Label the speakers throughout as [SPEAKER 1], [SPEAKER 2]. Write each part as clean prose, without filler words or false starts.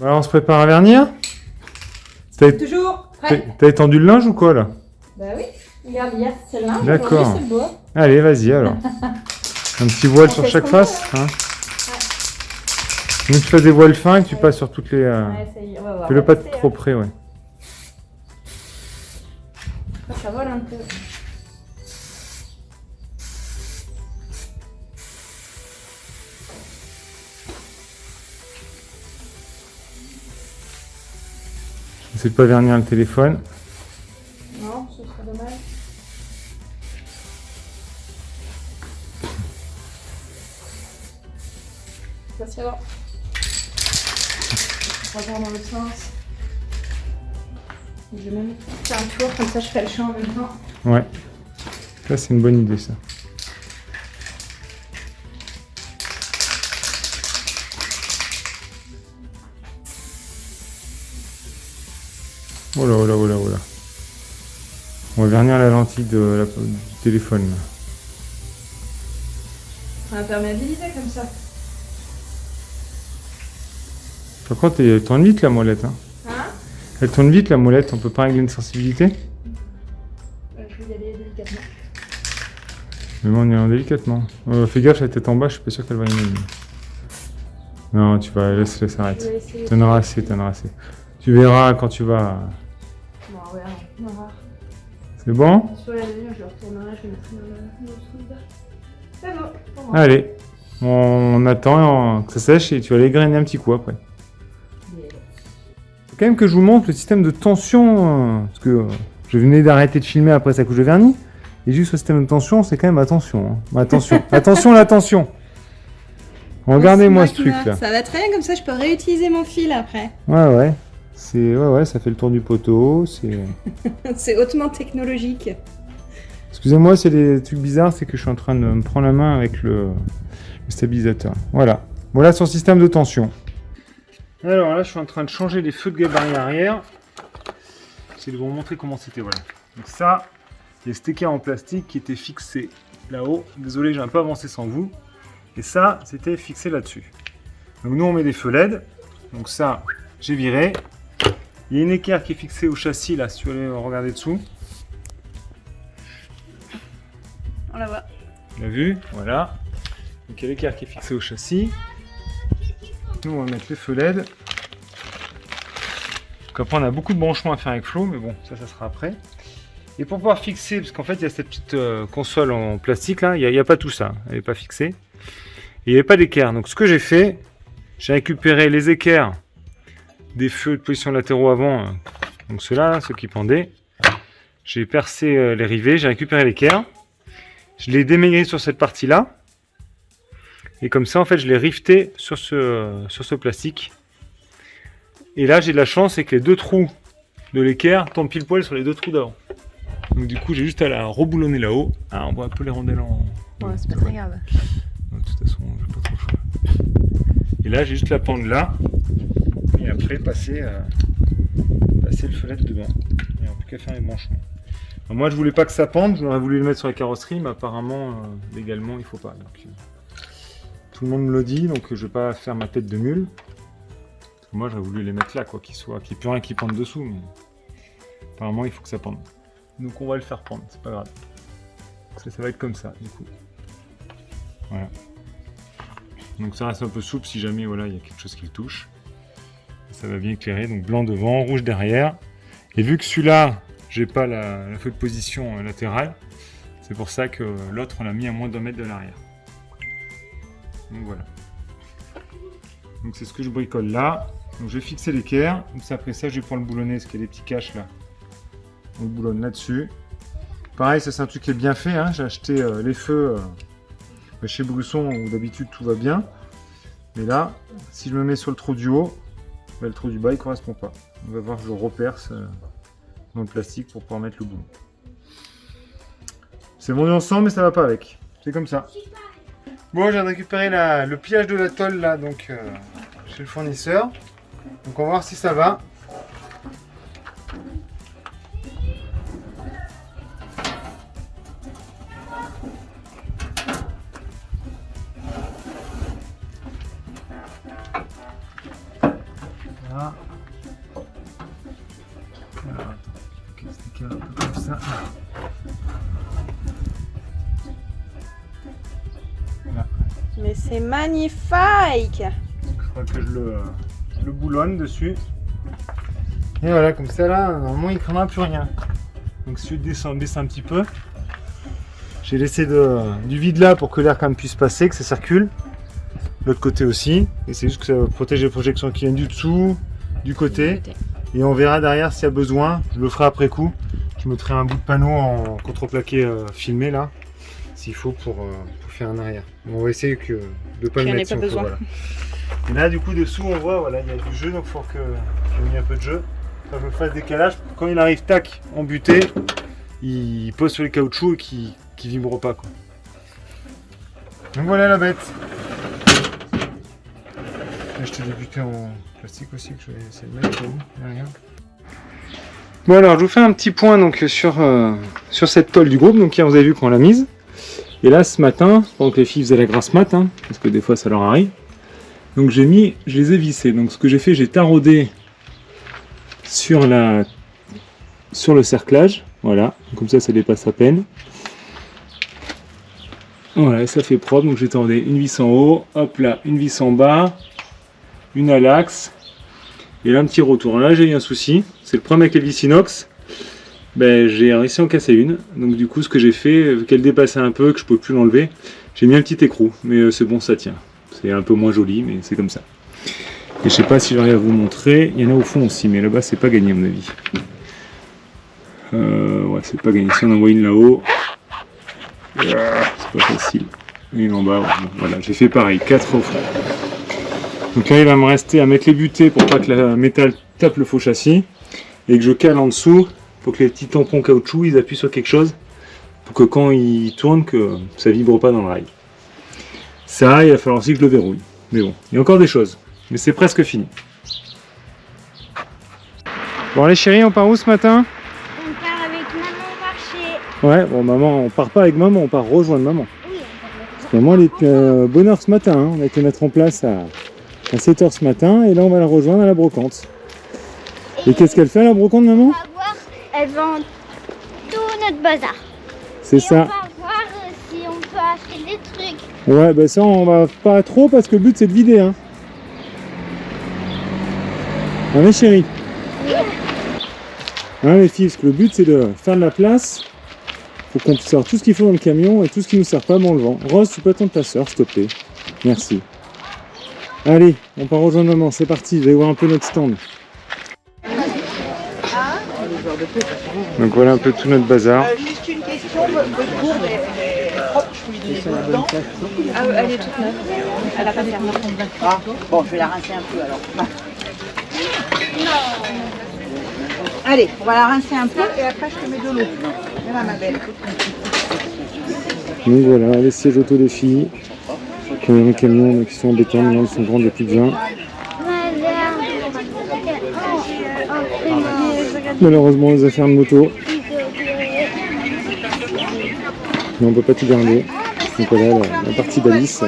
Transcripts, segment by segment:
[SPEAKER 1] Alors, on se prépare à vernir.
[SPEAKER 2] Toujours
[SPEAKER 1] T'as étendu le linge ou quoi là?
[SPEAKER 2] Bah oui, regarde, hier c'est le linge,
[SPEAKER 1] D'accord.
[SPEAKER 2] aujourd'hui c'est le bois.
[SPEAKER 1] Allez, vas-y alors. Un petit voile sur
[SPEAKER 2] fait
[SPEAKER 1] chaque
[SPEAKER 2] ce qu'on
[SPEAKER 1] face. Hein. Donc tu fais des voiles fins et que tu passes sur toutes les...
[SPEAKER 2] Ouais, ça y est, on va voir.
[SPEAKER 1] Fais-le pas
[SPEAKER 2] passer,
[SPEAKER 1] trop près, ouais.
[SPEAKER 2] Ça vole un peu.
[SPEAKER 1] Essaie de pas vernir le téléphone.
[SPEAKER 2] Non, ce serait dommage. Ça c'est bon. On va voir dans l'autre sens. Je vais même faire un tour, comme ça je fais le champ en même temps.
[SPEAKER 1] Ouais. Ça, c'est une bonne idée, ça. Oh là, oh là, oh là, oh là. On va vernir la lentille du téléphone, là.
[SPEAKER 2] On va imperméabiliser comme ça.
[SPEAKER 1] Par contre, elle tourne vite, la molette. Hein.
[SPEAKER 2] Hein?
[SPEAKER 1] Elle tourne vite, la molette. On peut pas régler une sensibilité?
[SPEAKER 2] Je vais y aller délicatement.
[SPEAKER 1] Mais moi, on y va délicatement. Fais gaffe, la tête en bas, je suis pas sûr qu'elle va y aller. Non, tu vas laisse arrête. T'en auras assez, t'en auras assez. Tu verras quand tu vas...
[SPEAKER 2] Bon, ouais, on va voir.
[SPEAKER 1] C'est bon?
[SPEAKER 2] Sur la ligne, je le retournerai, je vais mettre une autre truc. C'est bon, pour moi.
[SPEAKER 1] Allez. On attend que ça sèche et tu vas l'égrainer un petit coup après. Faut quand même que je vous montre le système de tension, parce que je venais d'arrêter de filmer après sa couche de vernis. Et juste le système de tension, c'est quand même attention. Hein. Attention, attention la tension. Regardez-moi ce truc là.
[SPEAKER 2] Ça va très bien, comme ça je peux réutiliser mon fil après.
[SPEAKER 1] Ouais. Ouais, ça fait le tour du poteau.
[SPEAKER 2] C'est hautement technologique.
[SPEAKER 1] Excusez-moi, c'est des trucs bizarres, c'est que je suis en train de me prendre la main avec le stabilisateur. Voilà. Voilà son système de tension. Alors là, je suis en train de changer les feux de gabarit arrière. J'essaie de vous montrer comment c'était. Voilà. Donc ça, il y a cet équerre en plastique qui était fixé là-haut. Désolé, j'ai un peu avancé sans vous. Et ça, c'était fixé là-dessus. Donc nous, on met des feux LED. Donc ça, j'ai viré. Il y a une équerre qui est fixée au châssis là, si tu veux regarder dessous.
[SPEAKER 2] On la voit.
[SPEAKER 1] Tu l'as vu? Voilà. Donc il y a l'équerre qui est fixé au châssis. Nous, on va mettre les feux LED. Donc après, on a beaucoup de branchements à faire avec Flo, mais bon, ça sera après. Et pour pouvoir fixer, parce qu'en fait, il y a cette petite console en plastique là, il n'y a pas tout ça, elle n'est pas fixée. Et il n'y avait pas d'équerre. Donc ce que j'ai fait, j'ai récupéré les équerres des feux de position latéraux avant, donc ceux-là, ceux qui pendaient. J'ai percé les rivets, j'ai récupéré l'équerre. Je l'ai démaigri sur cette partie-là. Et comme ça, en fait, je l'ai rifté sur ce plastique. Et là, j'ai de la chance, c'est que les deux trous de l'équerre tombent pile poil sur les deux trous d'avant. Donc du coup, j'ai juste à la reboulonner là-haut. Ah, on voit un peu les rondelles en...
[SPEAKER 2] Ouais, c'est pas très grave.
[SPEAKER 1] De toute façon, j'ai pas trop le choix. Et là, j'ai juste la pendre là. Et après, passer le fenêtre dedans. Il n'y a plus qu'à faire les branchements. Alors, moi, je voulais pas que ça pende. J'aurais voulu le mettre sur la carrosserie, mais apparemment, légalement, il faut pas. Donc, tout le monde me le dit, donc je vais pas faire ma tête de mule. Parce que moi, j'aurais voulu les mettre là, quoi, qu'il n'y ait plus rien qui pende dessous. Mais apparemment, il faut que ça pende. Donc, on va le faire pendre, c'est pas grave. Ça va être comme ça, du coup. Voilà. Donc, ça reste un peu souple si jamais, voilà, il y a quelque chose qui le touche. Ça va bien éclairer, donc blanc devant, rouge derrière. Et vu que celui-là, j'ai pas la feu de position latérale, c'est pour ça que l'autre, on l'a mis à moins d'1 mètre de l'arrière. Donc voilà. Donc c'est ce que je bricole là. Donc je vais fixer l'équerre. Après ça, je vais prendre le boulonnet, parce qu'il y a des petits caches là. On le boulonne là-dessus. Pareil, ça c'est un truc qui est bien fait. Hein. J'ai acheté les feux chez Brusson où d'habitude tout va bien. Mais là, si je me mets sur le trou du haut, le trou du bas il correspond pas. On va voir que je le reperce dans le plastique pour pouvoir mettre le boulon. C'est vendu ensemble mais ça va pas avec. C'est comme ça. Bon, je viens de récupérer le pliage de la tôle là, donc chez le fournisseur. Donc on va voir si ça va. cale un peu comme ça. Là.
[SPEAKER 2] Mais c'est magnifique!
[SPEAKER 1] Donc, il faudra que je le boulonne dessus. Et voilà, comme ça là, normalement il ne craindra plus rien. Donc si je baisse un petit peu, j'ai laissé du vide là pour que l'air quand même puisse passer, que ça circule. L'autre côté aussi. Et c'est juste que ça va protéger les projections qui viennent du dessous, du côté. Et on verra derrière s'il y a besoin. Je le ferai après coup. Je mettrai un bout de panneau en contreplaqué filmé là, s'il faut pour faire un arrière. Mais on va essayer de ne pas le mettre si on peut, voilà. Et là du coup dessous on voit, voilà, il y a du jeu, donc il faut que je mette un peu de jeu. Quand je me fasse décalage, quand il arrive tac en butée, il pose sur les caoutchoucs et qui vibre pas quoi. Donc voilà la bête. J'ai acheté des butées en plastique aussi que je vais essayer de mettre derrière. Bon alors je vous fais un petit point donc sur cette tôle du groupe, donc hier vous avez vu qu'on l'a mise. Et là ce matin, pendant que les filles faisaient la grasse mat, hein, parce que des fois ça leur arrive, donc je les ai vissées. Donc ce que j'ai fait, j'ai taraudé sur le cerclage, voilà, comme ça dépasse à peine. Voilà, et ça fait propre, donc j'ai tordé une vis en haut, hop là, une vis en bas, une à l'axe, et là un petit retour. Là j'ai eu un souci, c'est le problème avec les vis inox, ben, j'ai réussi à en casser une, donc du coup ce que j'ai fait, vu qu'elle dépassait un peu, que je ne pouvais plus l'enlever, j'ai mis un petit écrou, mais c'est bon, ça tient. C'est un peu moins joli, mais c'est comme ça. Et je sais pas si j'arrive à vous montrer, il y en a au fond aussi, mais là-bas c'est pas gagné à mon avis. Ouais, c'est pas gagné, si on en envoie une là-haut, c'est pas facile. Et une en bas, voilà, j'ai fait pareil, 4 au fond. Donc là il va me rester à mettre les butées pour pas que la métal tape le faux châssis, et que je cale en dessous, pour que les petits tampons caoutchouc ils appuient sur quelque chose, pour que quand ils tournent, que ça vibre pas dans le rail. Ça, il va falloir aussi que je le verrouille. Mais bon, il y a encore des choses. Mais c'est presque fini. Bon allez chérie, on part où ce matin?
[SPEAKER 3] On part avec maman marcher.
[SPEAKER 1] Ouais, bon maman, on part pas avec maman, on part rejoindre maman.
[SPEAKER 3] Oui,
[SPEAKER 1] Parce que maman elle est bonne heure ce matin, hein. On a été mettre en place à 7h ce matin, et là on va la rejoindre à la brocante. Et qu'est-ce qu'elle fait à la brocante maman?
[SPEAKER 3] on va voir, elle vend tout notre bazar.
[SPEAKER 1] C'est ça.
[SPEAKER 3] On va voir si on peut acheter des trucs.
[SPEAKER 1] Ouais, bah ça on va pas trop parce que le but c'est de vider, hein. Allez chérie. Hein les filles, parce que le but c'est de faire de la place pour qu'on puisse avoir tout ce qu'il faut dans le camion, et tout ce qui nous sert pas, on le vend. Rose, tu peux attendre ta soeur s'il te plaît. Merci. Allez, on part rejoindre maman, c'est parti, je vais voir un peu notre stand. Donc voilà un peu tout notre bazar.
[SPEAKER 4] Juste une question, votre gourde est propre, je peux lui donner dedans.
[SPEAKER 2] Ah, elle est toute neuve. Elle a pas fermé.
[SPEAKER 4] Ah, bon, je vais la rincer un peu alors. Allez, on va la rincer un peu et après je te mets de l'eau. Viens là ma belle.
[SPEAKER 1] Donc voilà, les sièges auto des filles. Qui ont les camions qui sont en béton, maintenant ils sont grands depuis bien. Malheureusement les affaires de moto. Mais on peut pas tout garder. Donc voilà la partie balise.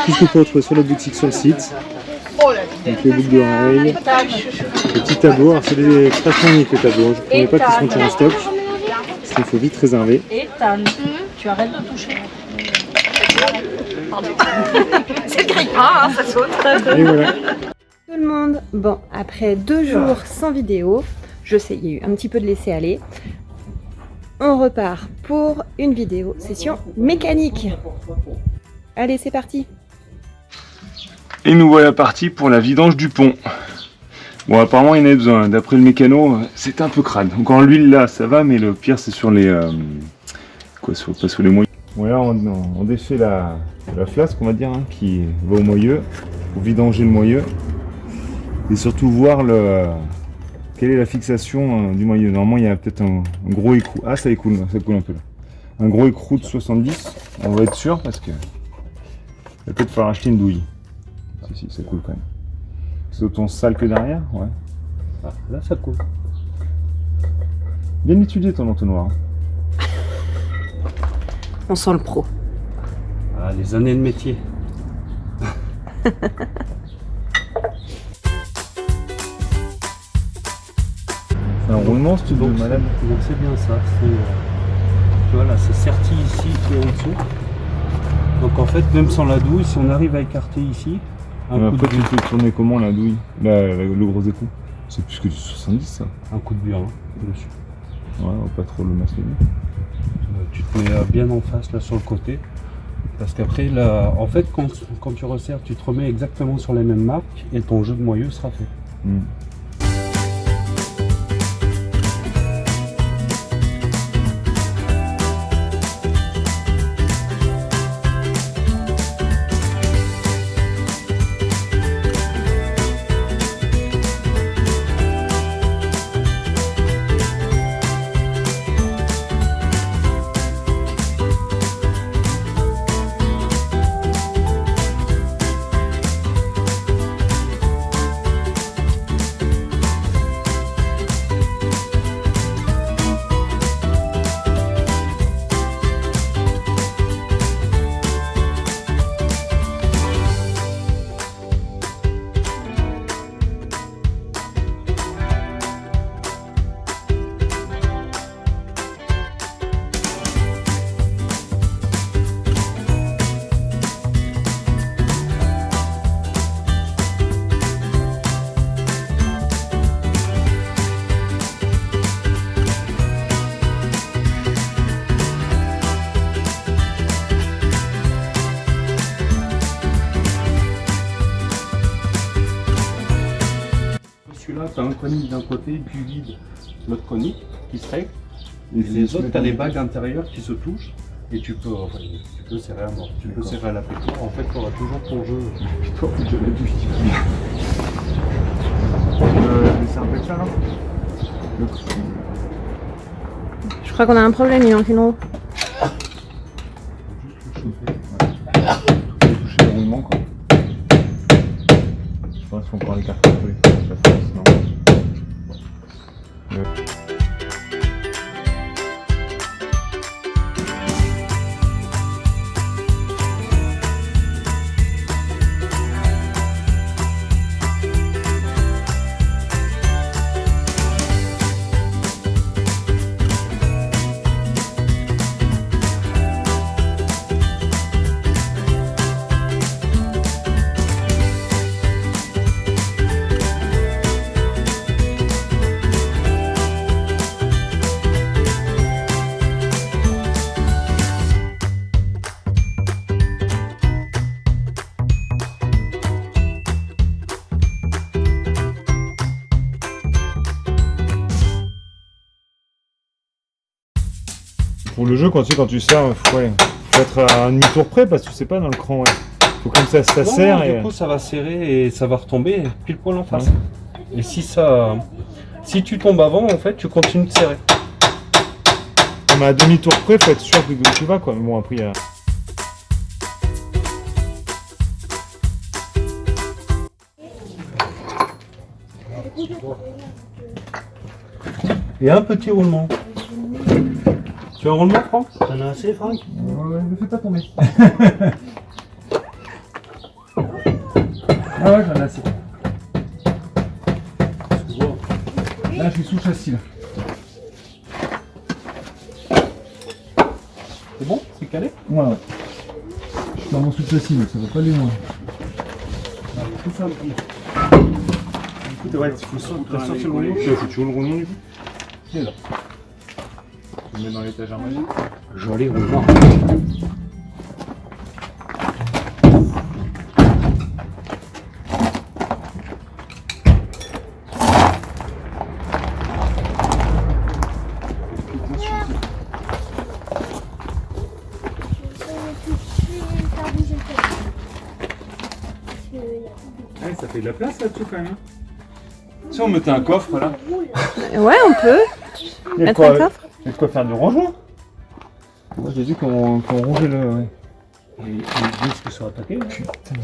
[SPEAKER 1] Tout ce qu'on peut retrouver sur la boutique sur le site. Donc les boucles d'oreilles, les petits tableaux. Alors c'est des expressions uniques les tableaux. Je ne savais pas qu'ils sont en stock. Parce qu'il faut vite réserver.
[SPEAKER 5] Ethan, tu arrêtes de toucher.
[SPEAKER 4] C'est le grippin, hein, ça saute.
[SPEAKER 1] Et voilà.
[SPEAKER 2] Tout le monde, bon, après 2 jours sans vidéo, je sais, il y a eu un petit peu de laisser aller. On repart pour une vidéo session mécanique. Allez, c'est parti.
[SPEAKER 1] Et nous voilà partis pour la vidange du pont. Bon, apparemment il y en avait besoin. D'après le mécano, c'est un peu crade. Encore l'huile là, ça va, mais le pire c'est sur les... pas sur les moyeux. Voilà, on défait la flasque, on va dire, hein, qui va au moyeu, pour vidanger le moyeu. Et surtout voir quelle est la fixation du moyeu. Normalement il y a peut-être un gros écrou. Ah ça coule un peu là. Un gros écrou de 70, on va être sûr parce que il va peut-être falloir acheter une douille. Si, ça coule quand même. C'est autant sale que derrière, ouais. Ah, là ça coule. Bien étudié ton entonnoir.
[SPEAKER 2] On sent le pro.
[SPEAKER 6] Ah, les années de métier.
[SPEAKER 1] C'est un roulement, ce truc de malade.
[SPEAKER 6] Donc c'est bien ça. Tu vois là, c'est serti ici qui est en dessous. Donc en fait, même sans la douille, si on arrive à écarter ici,
[SPEAKER 1] Mais après, tu fais tourner comment la douille? Le gros écrou? C'est plus que du 70 ça.
[SPEAKER 6] un coup de burin dessus.
[SPEAKER 1] Ouais, on va pas trop le masquer.
[SPEAKER 6] Tu te mets bien en face là sur le côté. Parce qu'après, là, en fait, quand tu resserres, tu te remets exactement sur les mêmes marques et ton jeu de moyeu sera fait. Celui-là, tu as un conique d'un côté, puis vide l'autre conique qui se règle. Et les autres, tu as les bagues intérieures qui se touchent. Et tu peux serrer à mort. Tu peux serrer à la pétoire. En fait, tu auras toujours ton jeu.
[SPEAKER 1] Putain, je l'ai vu. C'est un peu ça, non?
[SPEAKER 2] Je crois qu'on a un problème, il manque une roue.
[SPEAKER 1] Toucher le roulement, quoi. Je pense qu'il faut encore l'écarter un peu. Sinon... Pour le jeu, quand tu sers, faut être à un demi-tour près parce que tu sais pas dans le cran. Ouais. Faut comme ça serre.
[SPEAKER 6] Non,
[SPEAKER 1] et...
[SPEAKER 6] Du coup, ça va serrer et ça va retomber pile poil en face. Et si tu tombes avant, en fait, tu continues de serrer.
[SPEAKER 1] Mais à demi-tour près, faut être sûr de où tu vas, quoi. Mais bon, après, il y a...
[SPEAKER 6] Et un petit roulement. Tu as un roulement, Franck? T'en as assez, Franck?
[SPEAKER 1] Ne fais pas tomber. Ah ouais, j'en ai assez. Là, je suis sous châssis, là.
[SPEAKER 6] C'est bon? C'est calé?
[SPEAKER 1] Ouais. Je suis dans mon sous-châssis, donc ça va pas aller loin.
[SPEAKER 6] Tout ça,
[SPEAKER 1] Ouais, il faut sortir le roulement. Tu veux le roulement, du coup? Il est là. Tu le mets dans l'étagère magique.
[SPEAKER 6] Joli roulement.
[SPEAKER 1] Ouais, ça fait de la place là-dessous quand même. Hein. Si on mettait un coffre là.
[SPEAKER 2] Ouais, on peut.
[SPEAKER 1] Il y a
[SPEAKER 2] Mettre un coffre.
[SPEAKER 1] Il y a de quoi faire du rangement. Moi j'ai dit qu'on rangeait le. Ouais.
[SPEAKER 6] Et ils disent qu'ils sont attaqués.
[SPEAKER 1] Putain.